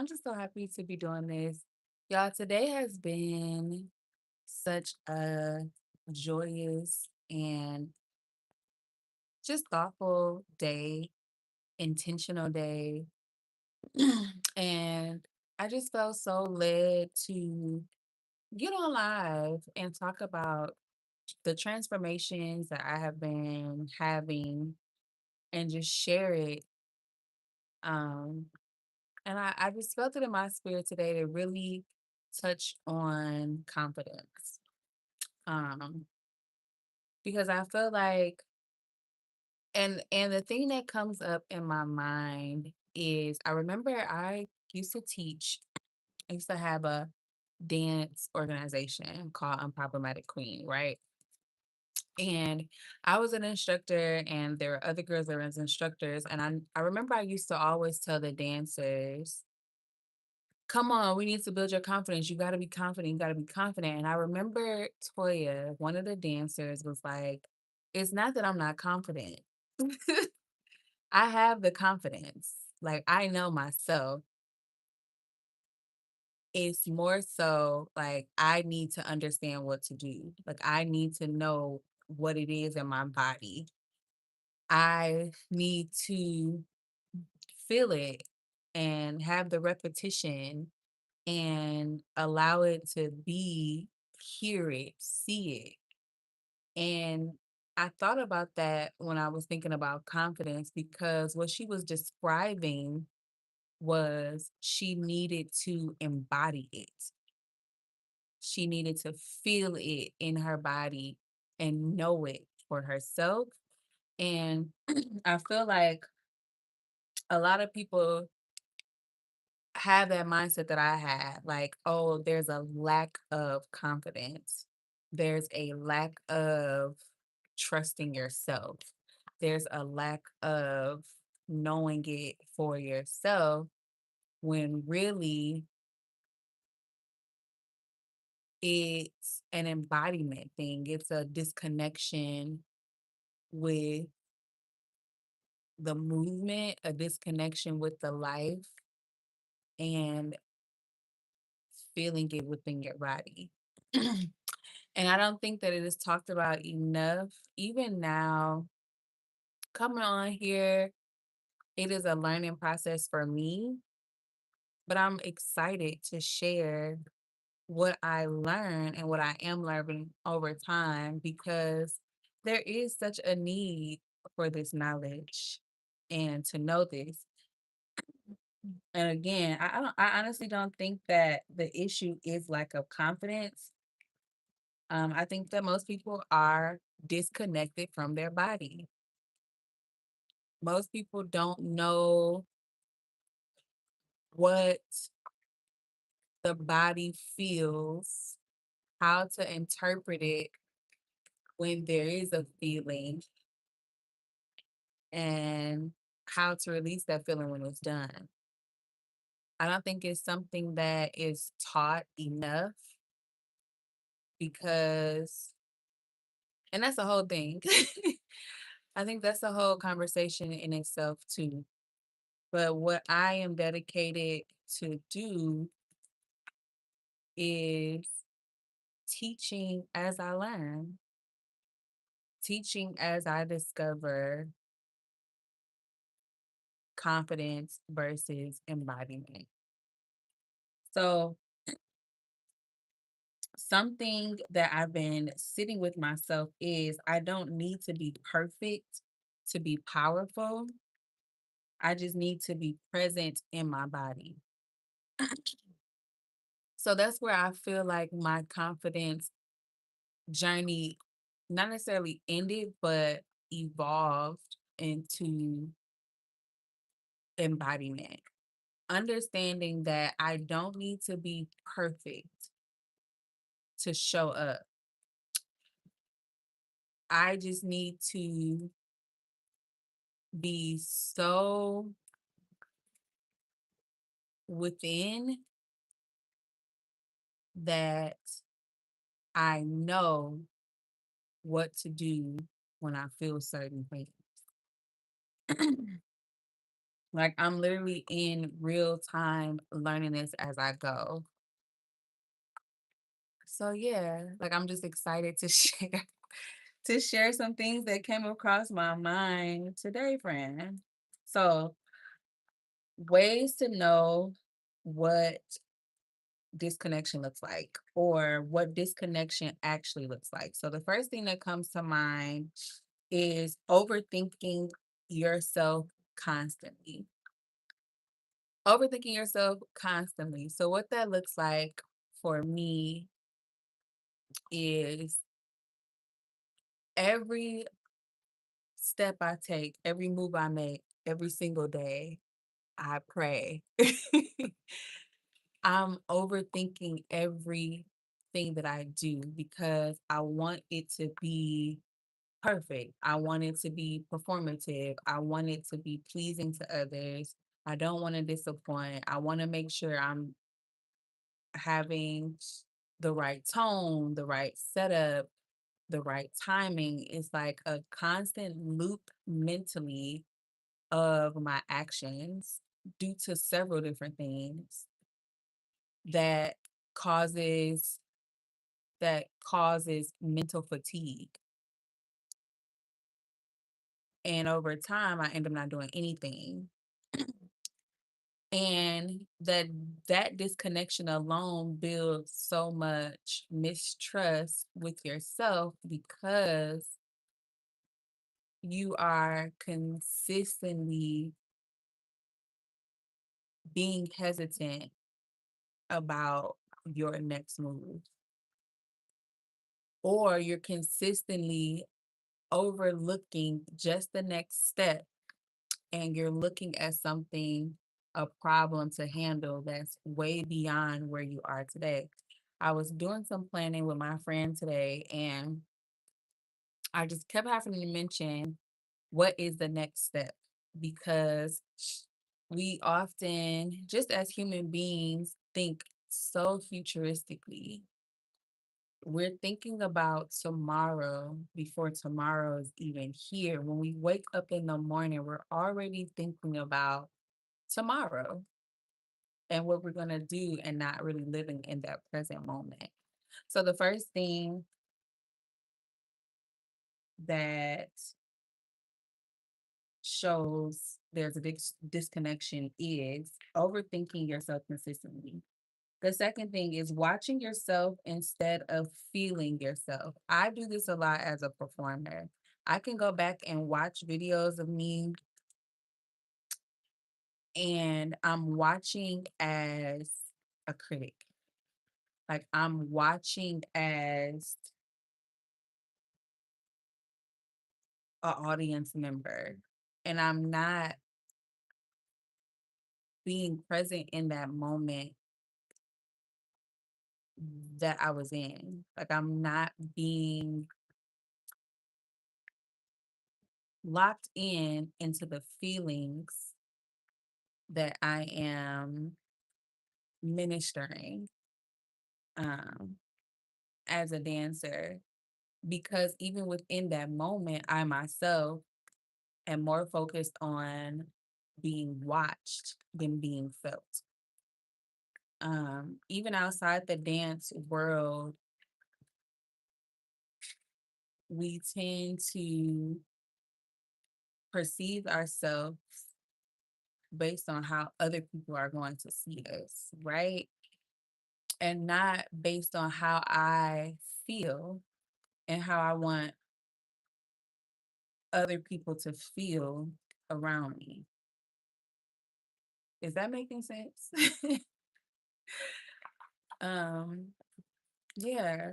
I'm just so happy to be doing this. Y'all, today has been such a joyous and just thoughtful day, intentional day. And I just felt so led to get on live and talk about the transformations that I have been having and just share it. Um, and I just felt it in my spirit today to really touch on confidence. Um, because I feel like and the thing that comes up in my mind is I remember I used to teach, I used to have a dance organization called Unproblematic Queen, right? And I was an instructor and there were other girls that were as instructors. And I remember I used to always tell the dancers, come on, we need to build your confidence. You got to be confident. You got to be confident. And I remember Toya, one of the dancers, was like, it's not that I'm not confident. I have the confidence. Like, I know myself. It's more so like I need to understand what to do. Like, I need to know what it is in my body. I need to feel it and have the repetition and allow it to be, hear it, see it. And I thought about that when I was thinking about confidence because what she was describing was she needed to embody it. She needed to feel it in her body and know it for herself. And I feel like a lot of people have that mindset that I had, like, oh, there's a lack of confidence. There's a lack of trusting yourself. There's a lack of knowing it for yourself when really it's an embodiment thing. It's a disconnection with the movement, a disconnection with the life, and feeling it within your body. And I don't think that it is talked about enough. Even now, coming on here, it is a learning process for me, but I'm excited to share what I learn and what I am learning over time because there is such a need for this knowledge and to know this. And again, I honestly don't think that the issue is lack of confidence. I think that most people are disconnected from their body. Most people don't know what the body feels, how to interpret it when there is a feeling, and how to release that feeling when it's done. I don't think it's something that is taught enough because, and that's the whole thing. I think that's a whole conversation in itself, too. But what I am dedicated to do is teaching as I learn, teaching as I discover confidence versus embodiment. So, something that I've been sitting with myself is I don't need to be perfect to be powerful. I just need to be present in my body. So that's where I feel like my confidence journey not necessarily ended, but evolved into embodiment. Understanding that I don't need to be perfect to show up. I just need to be so within that I know what to do when I feel certain things. Like I'm literally in real time learning this as I go. So yeah, like I'm just excited to share some things that came across my mind today, friend. So, ways to know what disconnection looks like or what disconnection actually looks like. So, the first thing that comes to mind is overthinking yourself constantly. Overthinking yourself constantly. So, what that looks like for me is every step I take, every move I make, every single day, I pray. I'm overthinking everything that I do because I want it to be perfect. I want it to be performative. I want it to be pleasing to others. I don't want to disappoint. I want to make sure I'm having the right tone, the right setup, the right timing. It's like a constant loop mentally of my actions due to several different things that causes causes mental fatigue. And over time I end up not doing anything. And that disconnection alone builds so much mistrust with yourself because you are consistently being hesitant about your next move, or you're consistently overlooking just the next step and you're looking at something, a problem to handle that's way beyond where you are today. I was doing some planning with my friend today and I just kept having to mention what is the next step because we often, just as human beings, think so futuristically. We're thinking about tomorrow before tomorrow is even here. When we wake up in the morning, we're already thinking about tomorrow and what we're going to do and not really living in that present moment. So, the first thing that shows there's a disconnection is overthinking yourself consistently. The second thing is watching yourself instead of feeling yourself. I do this a lot as a performer. I can go back and watch videos of me and I'm watching as a critic. Like I'm watching as an audience member and I'm not being present in that moment that I was in. Like I'm not being locked in into the feelings that I am ministering um, as a dancer. Because even within that moment, I myself am more focused on being watched than being felt. Even outside the dance world, we tend to perceive ourselves based on how other people are going to see us, right? And not based on how I feel and how I want other people to feel around me. Is that making sense? um, yeah.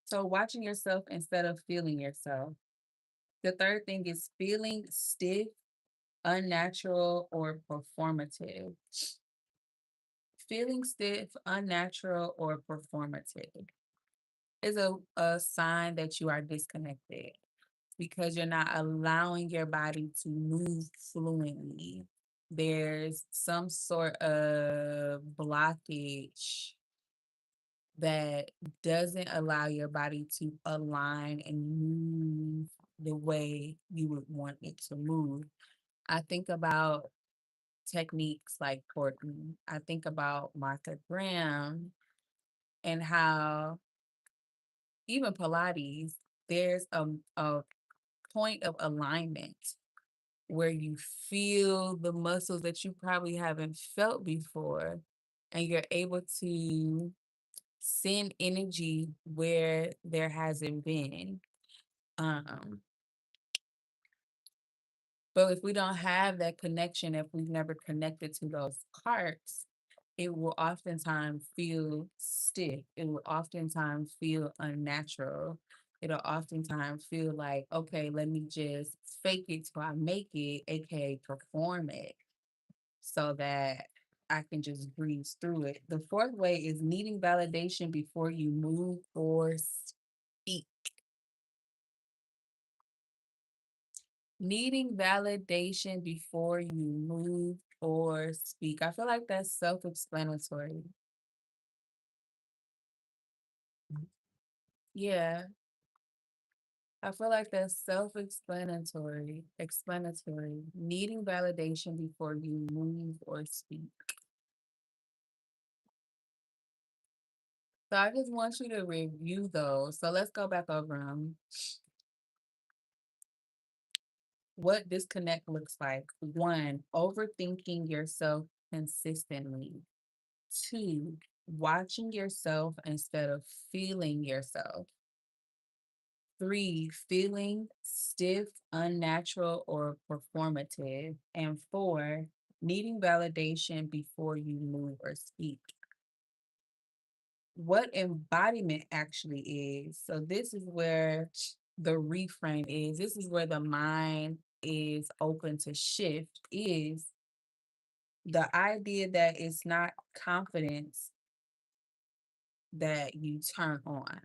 So watching yourself instead of feeling yourself. The third thing is feeling stiff, unnatural, or performative. Feeling stiff, unnatural, or performative is a sign that you are disconnected because you're not allowing your body to move fluently. There's some sort of blockage that doesn't allow your body to align and move the way you would want it to move. I think about techniques like Courtney. I think about Martha Graham and how even Pilates, there's a point of alignment where you feel the muscles that you probably haven't felt before, and you're able to send energy where there hasn't been. Um, but if we don't have that connection, if we've never connected to those parts, it will oftentimes feel stiff. It will oftentimes feel unnatural. It'll oftentimes feel like, okay, let me just fake it till I make it, aka perform it, so that I can just breeze through it. The fourth way is needing validation before you move or speak. Needing validation before you move or speak. I feel like that's self explanatory. Yeah, I feel like that's self explanatory. Explanatory. Needing validation before you move or speak. So I just want you to review those. So let's go back over them. What disconnect looks like. One, overthinking yourself consistently. Two, watching yourself instead of feeling yourself. Three, feeling stiff, unnatural, or performative. And four, needing validation before you move or speak. What embodiment actually is. So, this is where the reframe is. This is where the mind is open to shift, is the idea that it's not confidence that you turn on.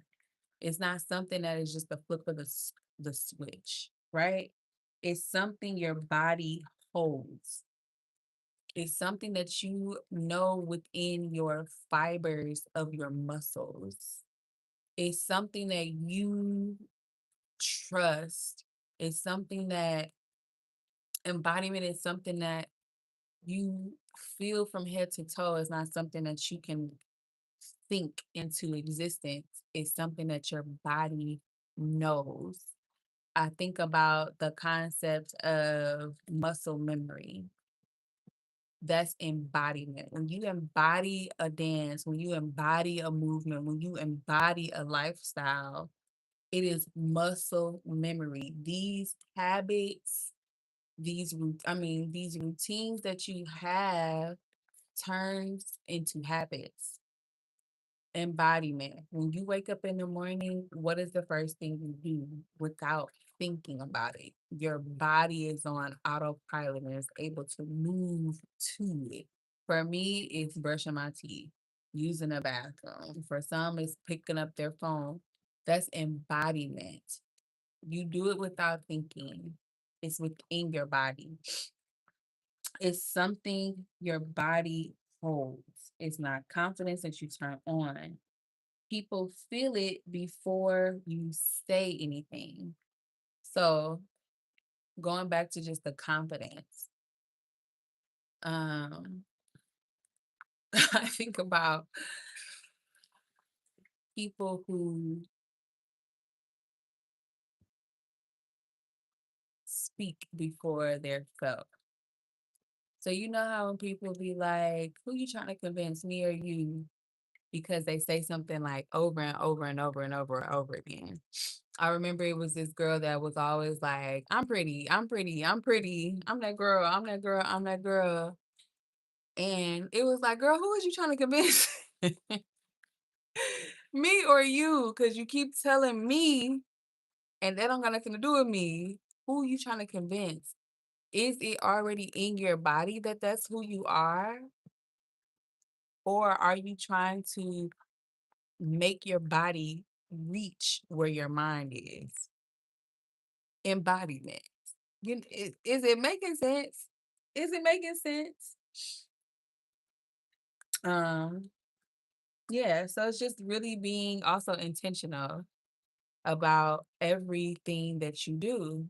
It's not something that is just the flip of the switch, right? It's something your body holds. It's something that you know within your fibers of your muscles. It's something that you trust. It's something that embodiment is something that you feel from head to toe. It's not something that you can think into existence. It's something that your body knows. I think about the concept of muscle memory. That's embodiment. When you embody a dance, when you embody a movement, when you embody a lifestyle, it is muscle memory. These habits, these routines that you have turns into habits. Embodiment. When you wake up in the morning, what is the first thing you do without thinking about it? Your body is on autopilot and is able to move to it. For me, it's brushing my teeth, using a bathroom. For some, it's picking up their phone. That's embodiment. You do it without thinking. It's within your body. It's something your body holds. It's not confidence that you turn on. People feel it before you say anything. So going back to just the confidence, um, I think about people who speak before they're felt. So you know how when people be like, "Who you trying to convince, me or you?" Because they say something like over and over and over and over and over again. I remember it was this girl that was always like, "I'm pretty, I'm pretty, I'm pretty, I'm that girl, I'm that girl, I'm that girl." And it was like, "Girl, who is you trying to convince? Me or you? Because you keep telling me, and that don't got nothing to do with me. Who you trying to convince? Is it already in your body that that's who you are? Or are you trying to make your body reach where your mind is?" Embodiment. Is it making sense? Is it making sense? Um, yeah, so it's just really being also intentional about everything that you do,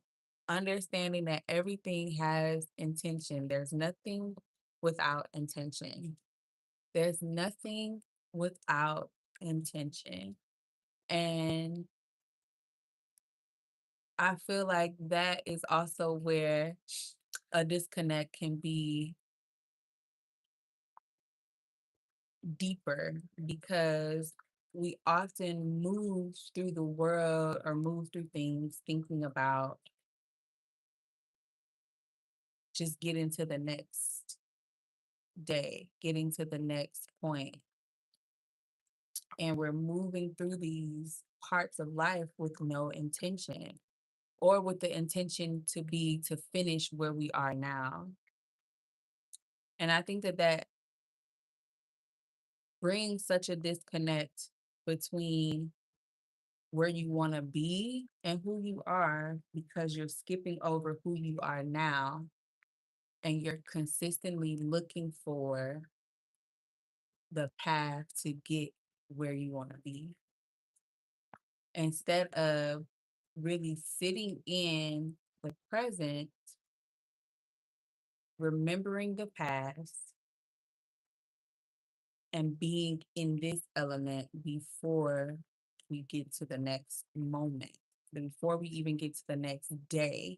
understanding that everything has intention. There's nothing without intention. There's nothing without intention. And I feel like that is also where a disconnect can be deeper because we often move through the world or move through things thinking about just getting to the next day, getting to the next point. And we're moving through these parts of life with no intention or with the intention to be to finish where we are now. And I think that that brings such a disconnect between where you want to be and who you are because you're skipping over who you are now and you're consistently looking for the path to get where you want to be instead of really sitting in the present, remembering the past, and being in this element before we get to the next moment, before we even get to the next day.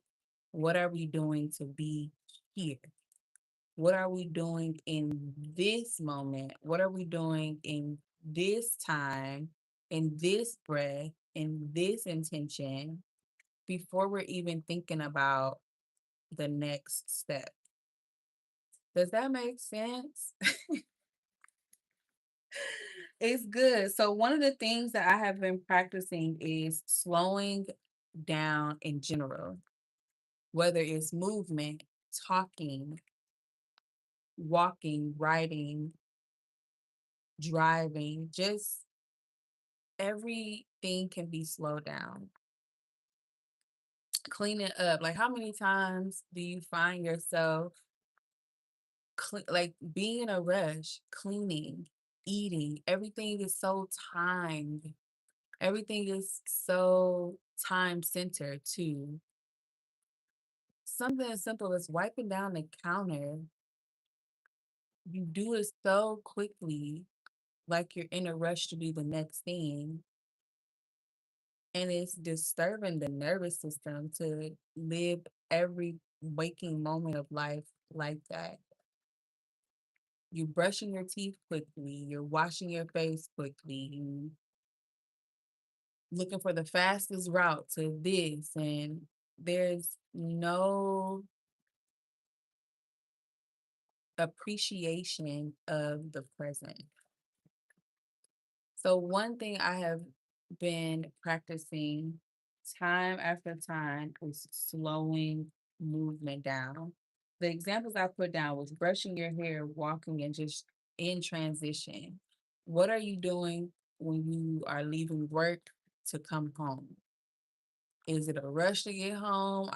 What are we doing to be here? What are we doing in this moment? What are we doing in this time, in this breath, in this intention before we're even thinking about the next step? Does that make sense? It's good. So, one of the things that I have been practicing is slowing down in general, whether it's movement, talking, walking, writing, driving, just everything can be slowed down. Cleaning up. Like, how many times do you find yourself like being in a rush, cleaning, eating? Everything is so timed. Everything is so time centered too. Something as simple as wiping down the counter. You do it so quickly, like you're in a rush to do the next thing. And it's disturbing the nervous system to live every waking moment of life like that. You're brushing your teeth quickly, you're washing your face quickly, you looking for the fastest route to this, and there's no appreciation of the present. So, one thing I have been practicing time after time is slowing movement down. The examples I put down was brushing your hair, walking, and just in transition. What are you doing when you are leaving work to come home? Is it a rush to get home?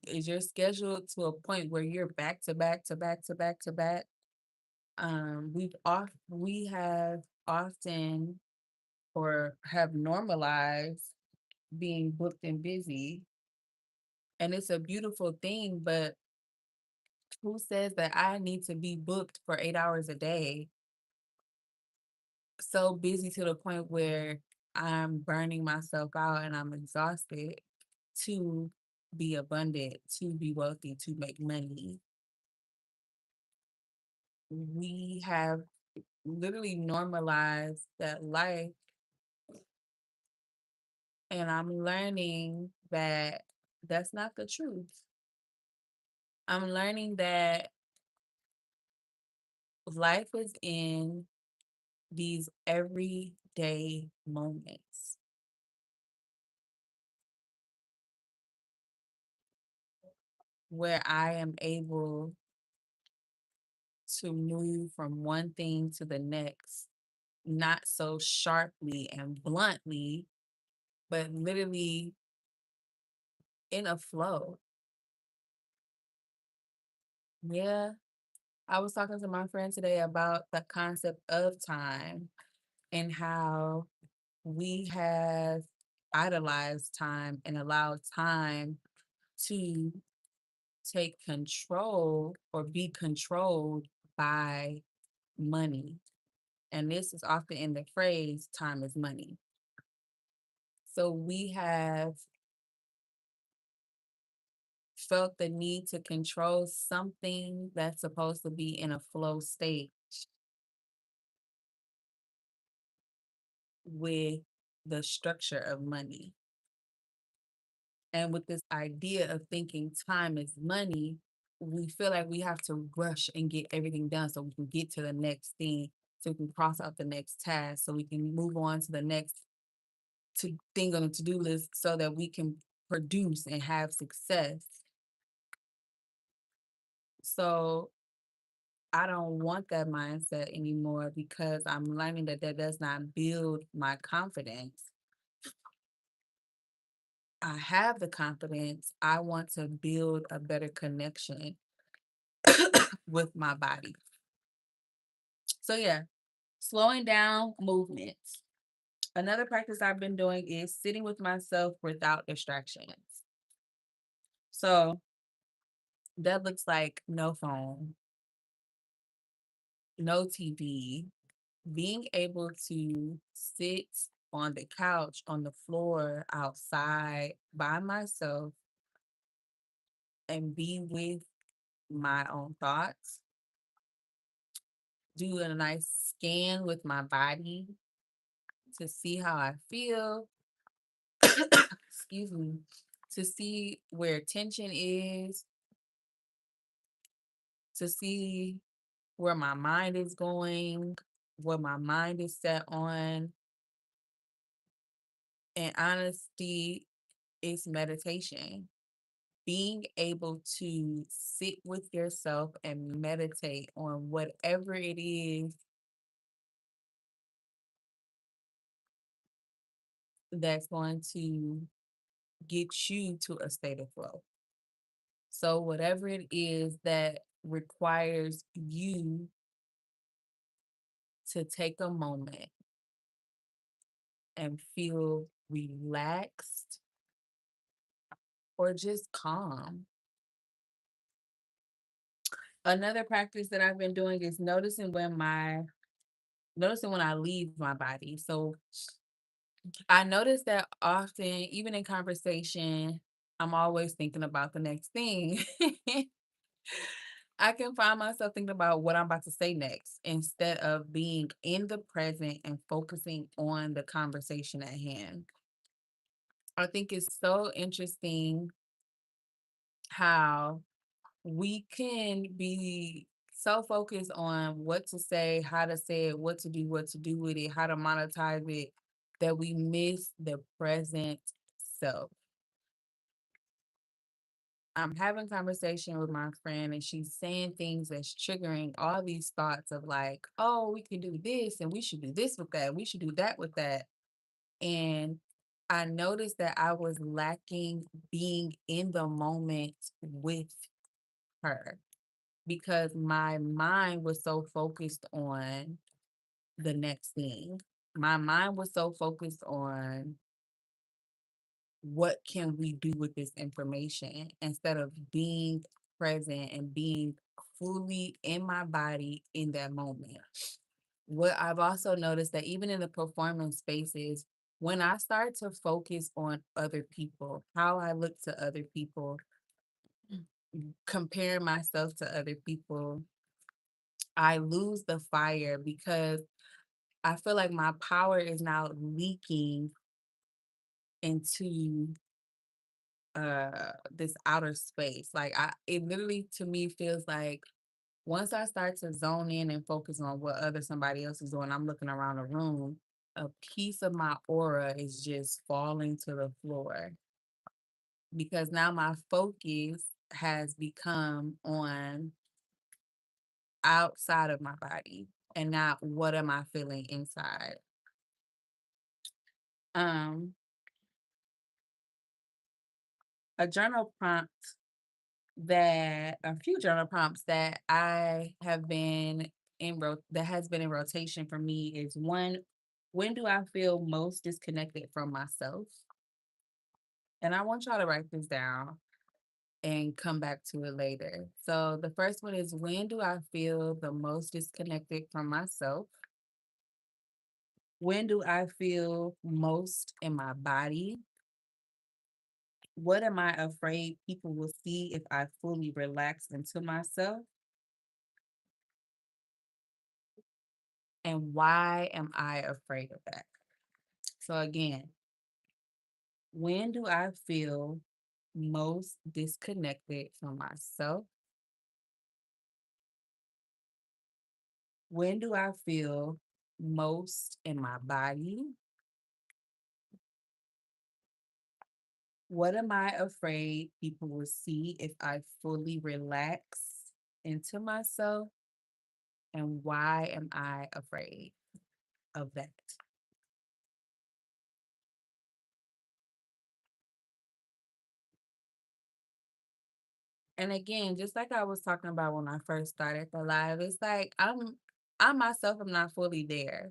Is your schedule to a point where you're back to back to back to back to back? We have often or have normalized being booked and busy. And it's a beautiful thing, but who says that I need to be booked for 8 hours a day, so busy to the point where I'm burning myself out and I'm exhausted to be abundant, to be wealthy, to make money? We have literally normalized that life. And I'm learning that that's not the truth. I'm learning that life is in these everyday moments where I am able to move from one thing to the next, not so sharply and bluntly, but literally in a flow. Yeah. I was talking to my friend today about the concept of time and how we have idolized time and allowed time to take control or be controlled buy money. And this is often in the phrase, time is money. So we have felt the need to control something that's supposed to be in a flow state with the structure of money. And with this idea of thinking time is money, we feel like we have to rush and get everything done so we can get to the next thing, so we can cross out the next task, so we can move on to the next thing on the to do list so that we can produce and have success. So I don't want that mindset anymore because I'm learning that that does not build my confidence. I have the confidence. I want to build a better connection with my body. So, yeah, slowing down movements. Another practice I've been doing is sitting with myself without distractions. So, that looks like no phone, no TV, being able to sit on the couch, on the floor, outside by myself and be with my own thoughts, do a nice scan with my body to see how I feel, excuse me, to see where tension is, to see where my mind is going, what my mind is set on. And honesty is meditation. Being able to sit with yourself and meditate on whatever it is that's going to get you to a state of flow. So, whatever it is that requires you to take a moment and feel relaxed or just calm. Another practice that I've been doing is noticing when I leave my body. So I notice that often, even in conversation, I'm always thinking about the next thing. I can find myself thinking about what I'm about to say next instead of being in the present and focusing on the conversation at hand. I think it's so interesting how we can be so focused on what to say it, what to do with it, how to monetize it, that we miss the present self. I'm having conversation with my friend and she's saying things that's triggering all these thoughts of like, oh, we can do this and we should do this with that. We should do that with that. And I noticed that I was lacking being in the moment with her because my mind was so focused on the next thing. My mind was so focused on what can we do with this information instead of being present and being fully in my body in that moment. What I've also noticed that even in the performance spaces, when I start to focus on other people, how I look to other people, compare myself to other people, I lose the fire because I feel like my power is now leaking into this outer space. Like I it literally to me feels like once I start to zone in and focus on what other somebody else is doing, I'm looking around the room, a piece of my aura is just falling to the floor because now my focus has become on outside of my body and not what am I feeling inside. Um a journal prompt a few journal prompts that I have been that has been in rotation for me is one, when do I feel most disconnected from myself? And I want y'all to write this down. and come back to it later. So the first one is, when do I feel the most disconnected from myself? When do I feel most in my body? What am I afraid people will see if I fully relax into myself? And why am I afraid of that? So, again, when do I feel most disconnected from myself? When do I feel most in my body? What am I afraid people will see if I fully relax into myself? And why am I afraid of that? And again, just like I was talking about when I first started the live, it's like I myself am not fully there.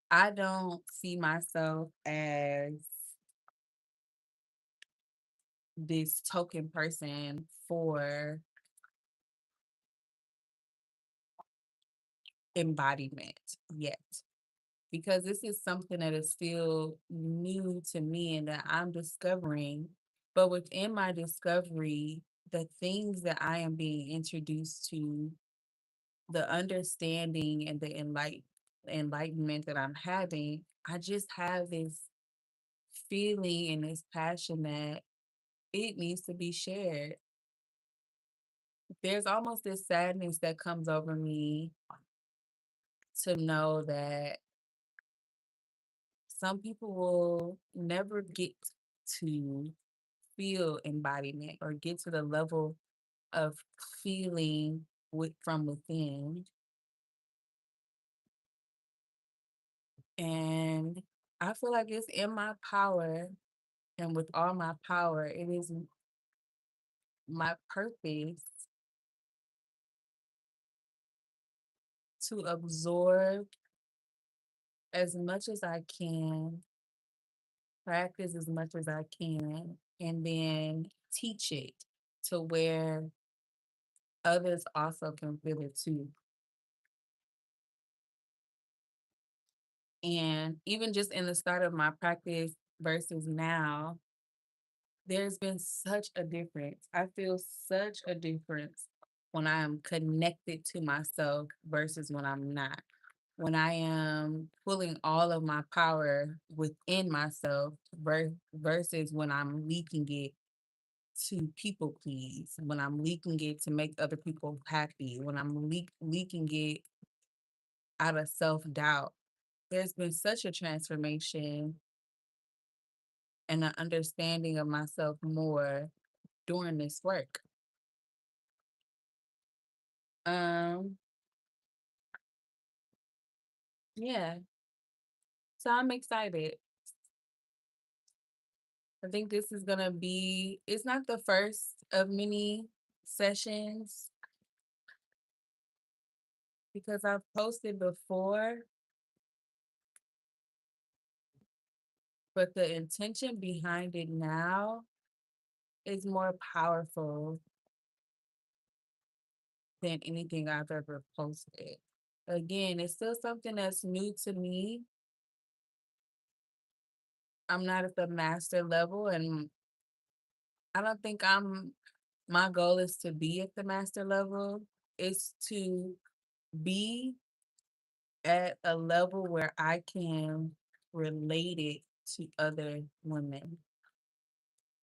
I don't see myself as this token person for embodiment yet, because this is something that is still new to me and that I'm discovering. But within my discovery, the things that I am being introduced to, the understanding and the enlightenment that I'm having, I just have this feeling and this passion that it needs to be shared. There's almost this sadness that comes over me to know that some people will never get to feel embodiment or get to the level of feeling from within. And I feel like it's in my power, and with all my power, it is my purpose to absorb as much as I can, practice as much as I can, and then teach it to where others also can feel it too. And even just in the start of my practice versus now, there's been such a difference. I feel such a difference when I am connected to myself versus when I'm not. When I am pulling all of my power within myself versus when I'm leaking it to people please, when I'm leaking it to make other people happy, when I'm leaking it out of self doubt. There's been such a transformation and an understanding of myself more during this work. Um, yeah, so I'm excited. I think this is gonna be, it's not the first of many sessions because I've posted before, but the intention behind it now is more powerful than anything I've ever posted. Again, it's still something that's new to me. I'm not at the master level, and I don't think my goal is to be at the master level. It's to be at a level where I can relate it to other women,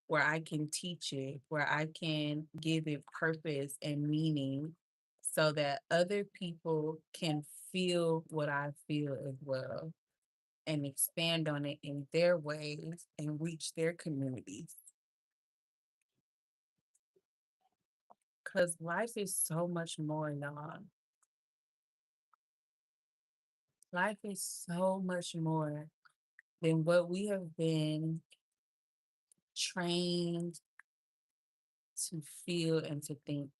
where I can teach it, where I can give it purpose and meaning so that other people can feel what I feel as well and expand on it in their ways and reach their communities. Because life is so much more, y'all. Life is so much more than what we have been trained to feel and to think.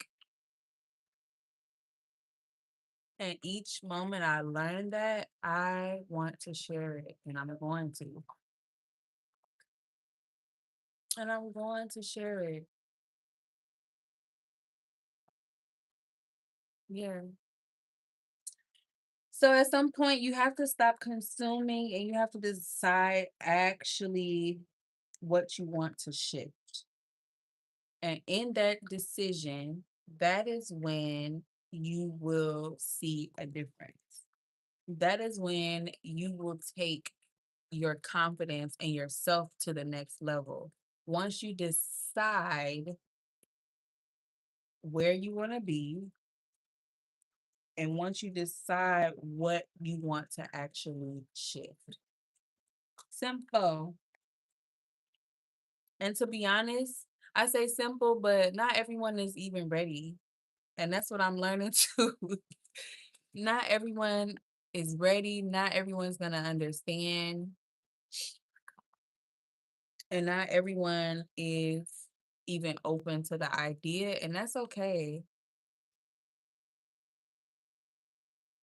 And each moment I learn that, I want to share it, and I'm going to. And I'm going to share it. Yeah. So at some point you have to stop consuming and you have to decide actually what you want to shift. And in that decision, that is when you will see a difference. That is when you will take your confidence and yourself to the next level. Once you decide where you want to be, and once you decide what you want to actually shift. Simple. And to be honest, I say simple, but not everyone is even ready. And that's what I'm learning too. Not everyone is ready. Not everyone's going to understand. And not everyone is even open to the idea. And that's okay.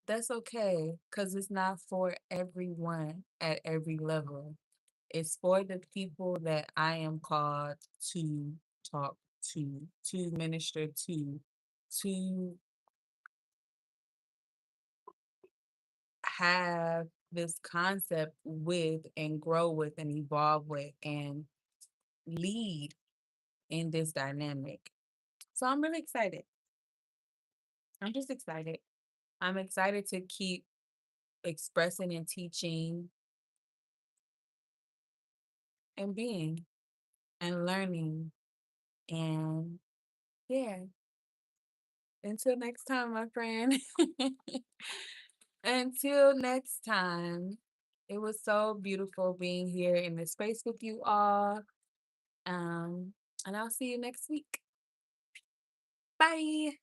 That's okay. Because it's not for everyone at every level. It's for the people that I am called to talk to minister to have this concept with and grow with and evolve with and lead in this dynamic. So I'm really excited. I'm just excited. I'm excited to keep expressing and teaching and being and learning. And yeah, until next time, my friend. Until next time, it was so beautiful being here in the space with you all. Um, and I'll see you next week. Bye.